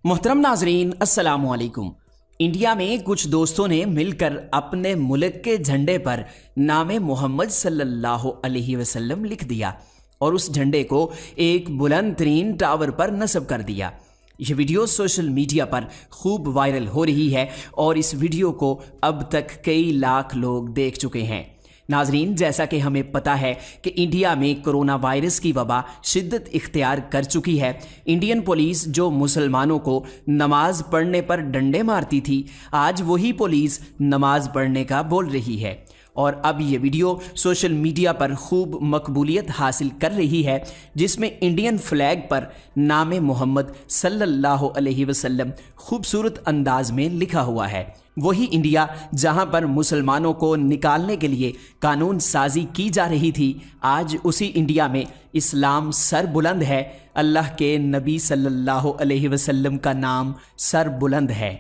मोहतरम नाजरीन अस्सलाम वालेकुम। इंडिया में कुछ दोस्तों ने मिलकर अपने मुल्क के झंडे पर नामे मोहम्मद सल्लल्लाहु अलैहि वसल्लम लिख दिया और उस झंडे को एक बुलंद तरीन टावर पर नस्ब कर दिया। यह वीडियो सोशल मीडिया पर खूब वायरल हो रही है और इस वीडियो को अब तक कई लाख लोग देख चुके हैं। नाजरीन, जैसा कि हमें पता है कि इंडिया में कोरोना वायरस की वबा शिद्दत इख्तियार कर चुकी है। इंडियन पुलिस जो मुसलमानों को नमाज पढ़ने पर डंडे मारती थी, आज वही पुलिस नमाज पढ़ने का बोल रही है और अब ये वीडियो सोशल मीडिया पर खूब मकबूलियत हासिल कर रही है, जिसमें इंडियन फ्लैग पर नामे मोहम्मद सल्लल्लाहु अलैहि वसल्लम खूबसूरत अंदाज में लिखा हुआ है। वही इंडिया जहां पर मुसलमानों को निकालने के लिए कानून साजी की जा रही थी, आज उसी इंडिया में इस्लाम सर बुलंद है। अल्लाह के नबी सल्लल्लाहु अलैहि वसल्लम का नाम सर बुलंद है।